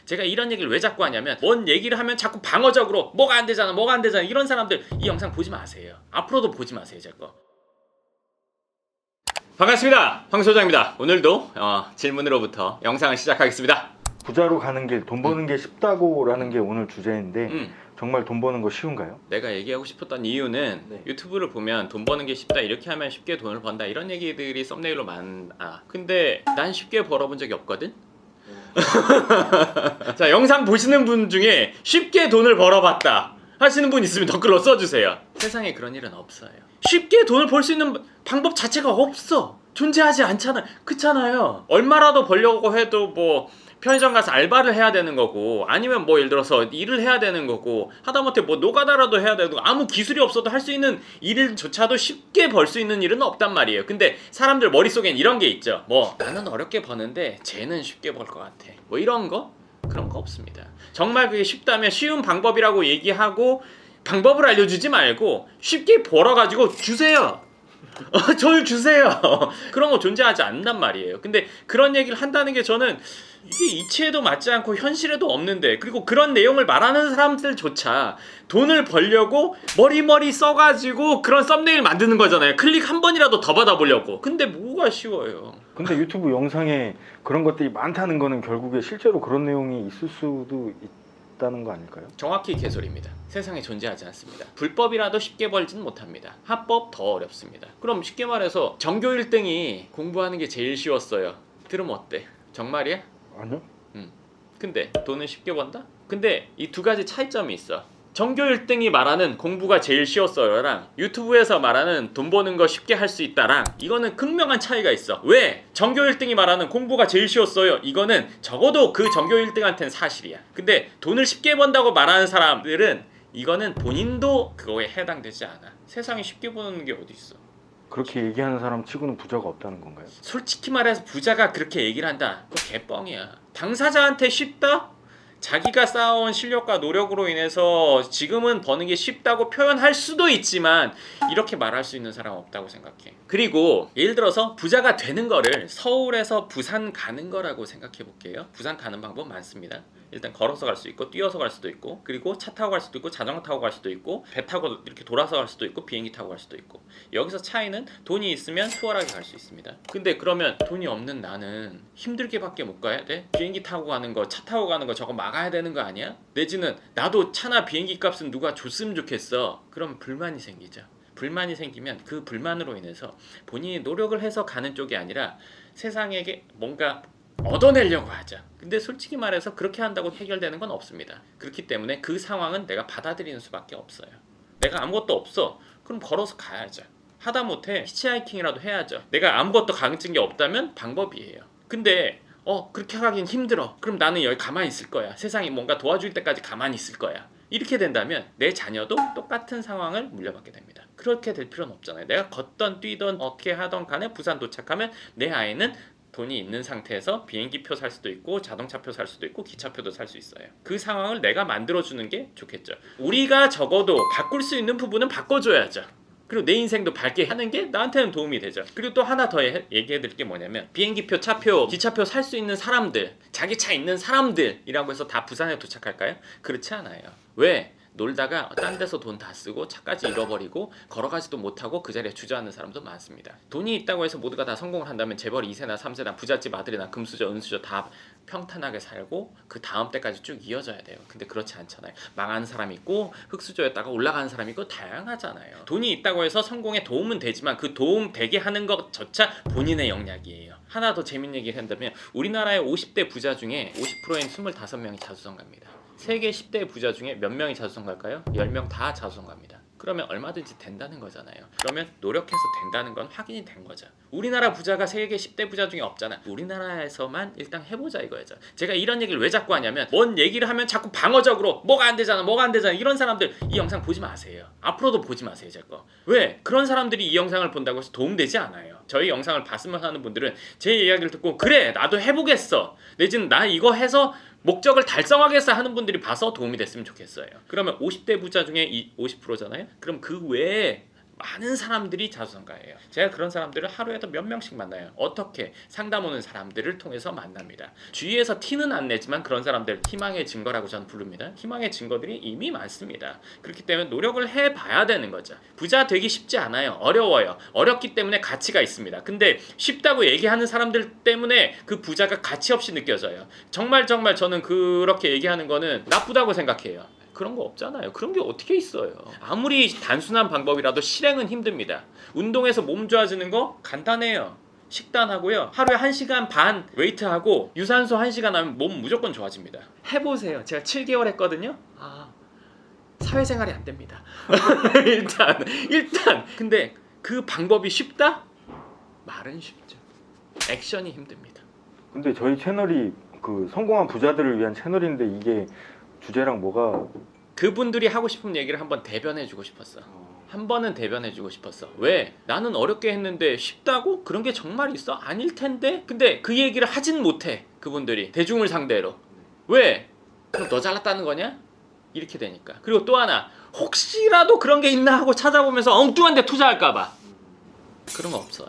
제가 이런 얘기를 왜 자꾸 하냐면 뭔 얘기를 하면 자꾸 방어적으로 뭐가 안 되잖아 뭐가 안 되잖아 이런 사람들 이 영상 보지 마세요. 앞으로도 보지 마세요. 제 거. 반갑습니다. 황 소장입니다. 오늘도 질문으로부터 영상을 시작하겠습니다. 부자로 가는 길, 돈 버는 게 쉽다고라는 게 오늘 주제인데 정말 돈 버는 거 쉬운가요? 내가 얘기하고 싶었던 이유는 유튜브를 보면 돈 버는 게 쉽다 이렇게 하면 쉽게 돈을 번다 이런 얘기들이 썸네일로 많아. 근데 난 쉽게 벌어본 적이 없거든. 자, 영상 보시는 분 중에 쉽게 돈을 벌어봤다 하시는 분 있으면 댓글로 써주세요. 세상에 그런 일은 없어요. 쉽게 돈을 벌 수 있는 방법 자체가 없어. 존재하지 않잖아요. 그렇잖아요. 얼마라도 벌려고 해도 뭐 편의점 가서 알바를 해야 되는 거고, 아니면 뭐 예를 들어서 일을 해야 되는 거고, 하다못해 뭐 노가다라도 해야 되고, 아무 기술이 없어도 할 수 있는 일조차도 쉽게 벌 수 있는 일은 없단 말이에요. 근데 사람들 머릿속엔 이런 게 있죠. 뭐 나는 어렵게 버는데 쟤는 쉽게 벌 것 같아. 뭐 이런 거? 그런 거 없습니다. 정말 그게 쉽다면 쉬운 방법이라고 얘기하고 방법을 알려주지 말고 쉽게 벌어가지고 주세요. 저를 주세요. 그런 거 존재하지 않는단 말이에요. 근데 그런 얘기를 한다는 게 저는 이게 이치에도 맞지 않고 현실에도 없는데, 그리고 그런 내용을 말하는 사람들조차 돈을 벌려고 머리 써가지고 그런 썸네일 만드는 거잖아요. 클릭 한 번이라도 더 받아보려고. 근데 뭐가 쉬워요. 근데 유튜브 영상에 그런 것들이 많다는 거는 결국에 실제로 그런 내용이 있을 수도 있다는 거 아닐까요? 정확히 개소리입니다. 세상에 존재하지 않습니다. 불법이라도 쉽게 벌지는 못합니다. 합법 더 어렵습니다. 그럼 쉽게 말해서 전교 1등이 공부하는 게 제일 쉬웠어요. 들으면 어때? 정말이야? 아니요. 근데 돈은 쉽게 번다? 근데 이 두 가지 차이점이 있어. 전교 1등이 말하는 공부가 제일 쉬웠어요랑 유튜브에서 말하는 돈 버는 거 쉽게 할 수 있다랑, 이거는 극명한 차이가 있어. 왜? 전교 1등이 말하는 공부가 제일 쉬웠어요, 이거는 적어도 그 전교 1등한테는 사실이야. 근데 돈을 쉽게 번다고 말하는 사람들은 이거는 본인도 그거에 해당되지 않아. 세상에 쉽게 버는 게 어디 있어. 그렇게 얘기하는 사람 치고는 부자가 없다는 건가요? 솔직히 말해서 부자가 그렇게 얘기를 한다, 그거 개뻥이야. 당사자한테 쉽다? 자기가 쌓아온 실력과 노력으로 인해서 지금은 버는 게 쉽다고 표현할 수도 있지만 이렇게 말할 수 있는 사람은 없다고 생각해. 그리고 예를 들어서 부자가 되는 거를 서울에서 부산 가는 거라고 생각해 볼게요. 부산 가는 방법 많습니다. 일단 걸어서 갈 수 있고, 뛰어서 갈 수도 있고, 그리고 차 타고 갈 수도 있고, 자전거 타고 갈 수도 있고, 배 타고 이렇게 돌아서 갈 수도 있고, 비행기 타고 갈 수도 있고. 여기서 차이는 돈이 있으면 수월하게 갈 수 있습니다. 근데 그러면 돈이 없는 나는 힘들게밖에 못 가야 돼? 비행기 타고 가는 거, 차 타고 가는 거 저거 막아야 되는 거 아니야? 내지는 나도 차나 비행기 값은 누가 줬으면 좋겠어. 그럼 불만이 생기죠. 불만이 생기면 그 불만으로 인해서 본인이 노력을 해서 가는 쪽이 아니라 세상에게 뭔가 얻어내려고 하죠. 근데 솔직히 말해서 그렇게 한다고 해결되는 건 없습니다. 그렇기 때문에 그 상황은 내가 받아들이는 수밖에 없어요. 내가 아무것도 없어. 그럼 걸어서 가야죠. 하다못해 히치하이킹이라도 해야죠. 내가 아무것도 가르친 게 없다면 방법이에요. 근데 그렇게 하긴 힘들어. 그럼 나는 여기 가만히 있을 거야. 세상이 뭔가 도와줄 때까지 가만히 있을 거야. 이렇게 된다면 내 자녀도 똑같은 상황을 물려받게 됩니다. 그렇게 될 필요는 없잖아요. 내가 걷던 뛰던 어떻게 하던 간에 부산 도착하면 내 아이는 돈이 있는 상태에서 비행기표 살 수도 있고, 자동차표 살 수도 있고, 기차표도 살 수 있어요. 그 상황을 내가 만들어주는 게 좋겠죠. 우리가 적어도 바꿀 수 있는 부분은 바꿔줘야죠. 그리고 내 인생도 밝게 하는 게 나한테는 도움이 되죠. 그리고 또 하나 더 얘기해 드릴 게 뭐냐면, 비행기표, 차표, 기차표 살 수 있는 사람들, 자기 차 있는 사람들이라고 해서 다 부산에 도착할까요? 그렇지 않아요. 왜? 놀다가 딴 데서 돈 다 쓰고 차까지 잃어버리고 걸어가지도 못하고 그 자리에 주저앉는 사람도 많습니다. 돈이 있다고 해서 모두가 다 성공을 한다면 재벌 2세나 3세나 부잣집 아들이나 금수저 은수저 다 평탄하게 살고 그 다음 때까지 쭉 이어져야 돼요. 근데 그렇지 않잖아요. 망하는 사람이 있고 흑수저였다가 올라가는 사람이 있고 다양하잖아요. 돈이 있다고 해서 성공에 도움은 되지만 그 도움 되게 하는 것조차 본인의 역량이에요. 하나 더 재밌는 얘기를 한다면, 우리나라의 50대 부자 중에 50%인 25명이 자수성 갑니다. 세계 10대 부자 중에 몇 명이 자수성 갈까요? 10명 다 자수성 갑니다. 그러면 얼마든지 된다는 거잖아요. 그러면 노력해서 된다는 건 확인이 된 거죠. 우리나라 부자가 세계 10대 부자 중에 없잖아. 우리나라에서만 일단 해보자 이거죠. 제가 이런 얘기를 왜 자꾸 하냐면, 뭔 얘기를 하면 자꾸 방어적으로 뭐가 안 되잖아 뭐가 안 되잖아 이런 사람들 이 영상 보지 마세요. 앞으로도 보지 마세요. 제 거. 왜? 그런 사람들이 이 영상을 본다고 해서 도움되지 않아요. 저희 영상을 봤으면 하는 분들은 제 이야기를 듣고 그래 나도 해보겠어, 내지는 나 이거 해서 목적을 달성하겠어 하는 분들이 봐서 도움이 됐으면 좋겠어요. 그러면 50대 부자 중에 이 50%잖아요. 그럼 그 외에 많은 사람들이 자수성가해요. 제가 그런 사람들을 하루에도 몇 명씩 만나요. 어떻게? 상담 오는 사람들을 통해서 만납니다. 주위에서 티는 안 내지만 그런 사람들 희망의 증거라고 저는 부릅니다. 희망의 증거들이 이미 많습니다. 그렇기 때문에 노력을 해봐야 되는 거죠. 부자 되기 쉽지 않아요. 어려워요. 어렵기 때문에 가치가 있습니다. 근데 쉽다고 얘기하는 사람들 때문에 그 부자가 가치 없이 느껴져요. 정말 저는 그렇게 얘기하는 거는 나쁘다고 생각해요. 그런 거 없잖아요. 그런 게 어떻게 있어요. 아무리 단순한 방법이라도 실행은 힘듭니다. 운동해서 몸 좋아지는 거 간단해요. 식단하고요. 하루에 1시간 반 웨이트하고 유산소 1시간 하면 몸 무조건 좋아집니다. 해보세요. 제가 7개월 했거든요. 사회생활이 안 됩니다. 일단 근데 그 방법이 쉽다? 말은 쉽죠. 액션이 힘듭니다. 근데 저희 채널이 그 성공한 부자들을 위한 채널인데 이게 주제랑 뭐가 그분들이 하고 싶은 얘기를 한번 대변해주고 싶었어. 한 번은 대변해주고 싶었어. 왜? 나는 어렵게 했는데 쉽다고? 그런 게 정말 있어? 아닐 텐데? 근데 그 얘기를 하진 못해. 그분들이 대중을 상대로. 왜? 그럼 너 잘났다는 거냐? 이렇게 되니까. 그리고 또 하나, 혹시라도 그런 게 있나 하고 찾아보면서 엉뚱한 데 투자할까봐. 그런 거 없어요.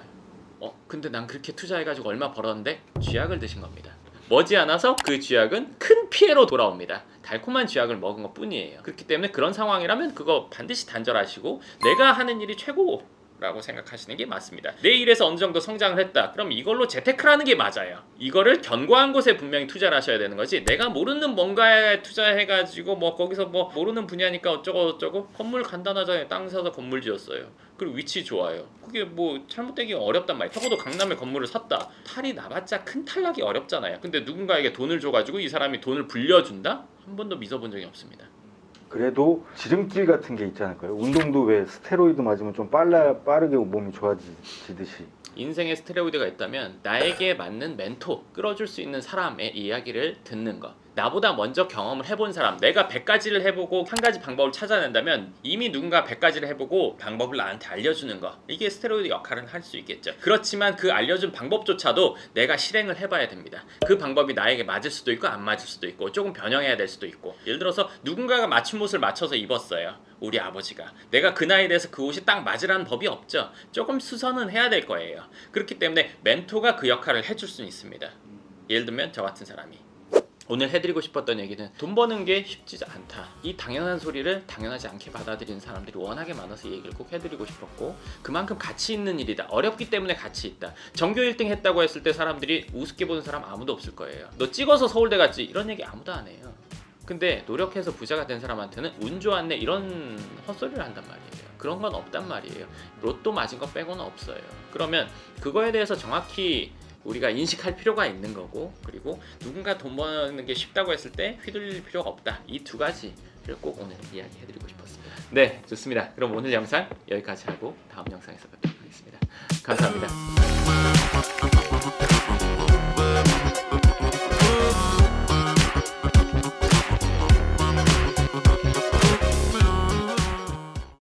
근데 난 그렇게 투자해가지고 얼마 벌었는데? 쥐약을 드신 겁니다. 머지않아서 그 쥐약은 큰 피해로 돌아옵니다. 달콤한 쥐약을 먹은 것 뿐이에요. 그렇기 때문에 그런 상황이라면 그거 반드시 단절하시고 내가 하는 일이 최고라고 생각하시는 게 맞습니다. 내 일에서 어느 정도 성장을 했다. 그럼 이걸로 재테크를 하는 게 맞아요. 이거를 견고한 곳에 분명히 투자를 하셔야 되는 거지. 내가 모르는 뭔가에 투자해가지고 뭐 거기서 뭐 모르는 분야니까 어쩌고 건물 간단하잖아요. 땅 사서 건물 지었어요. 그리고 위치 좋아요. 그게 뭐 잘못되기 어렵단 말이에요. 적어도 강남에 건물을 샀다. 탈이 나봤자 큰 탈 나기 어렵잖아요. 근데 누군가에게 돈을 줘가지고 이 사람이 돈을 불려준다? 한 번도 믿어본 적이 없습니다. 그래도 지름길 같은 게 있지 않을까요? 운동도 왜 스테로이드 맞으면 좀 빠르게 몸이 좋아지듯이 인생에 스테로이드가 있다면 나에게 맞는 멘토, 끌어줄 수 있는 사람의 이야기를 듣는 것. 나보다 먼저 경험을 해본 사람, 내가 100가지를 해보고 한 가지 방법을 찾아낸다면 이미 누군가 100가지를 해보고 방법을 나한테 알려주는 거. 이게 스테로이드 역할을 할 수 있겠죠. 그렇지만 그 알려준 방법조차도 내가 실행을 해봐야 됩니다. 그 방법이 나에게 맞을 수도 있고 안 맞을 수도 있고 조금 변형해야 될 수도 있고. 예를 들어서 누군가가 맞춤 옷을 맞춰서 입었어요. 우리 아버지가. 내가 그 나이에 대해서 그 옷이 딱 맞으라는 법이 없죠. 조금 수선은 해야 될 거예요. 그렇기 때문에 멘토가 그 역할을 해줄 수는 있습니다. 예를 들면 저 같은 사람이 오늘 해드리고 싶었던 얘기는 돈 버는 게 쉽지 않다. 이 당연한 소리를 당연하지 않게 받아들이는 사람들이 워낙에 많아서 이 얘기를 꼭 해드리고 싶었고, 그만큼 가치 있는 일이다. 어렵기 때문에 가치 있다. 전교 1등 했다고 했을 때 사람들이 우습게 보는 사람 아무도 없을 거예요. 너 찍어서 서울대 갔지? 이런 얘기 아무도 안 해요. 근데 노력해서 부자가 된 사람한테는 운 좋았네 이런 헛소리를 한단 말이에요. 그런 건 없단 말이에요. 로또 맞은 거 빼고는 없어요. 그러면 그거에 대해서 정확히 우리가 인식할 필요가 있는 거고, 그리고 누군가 돈 버는 게 쉽다고 했을 때 휘둘릴 필요가 없다. 이 두 가지를 꼭 오늘 이야기해드리고 싶었습니다. 네, 좋습니다. 그럼 오늘 영상 여기까지 하고 다음 영상에서 뵙도록 하겠습니다. 감사합니다.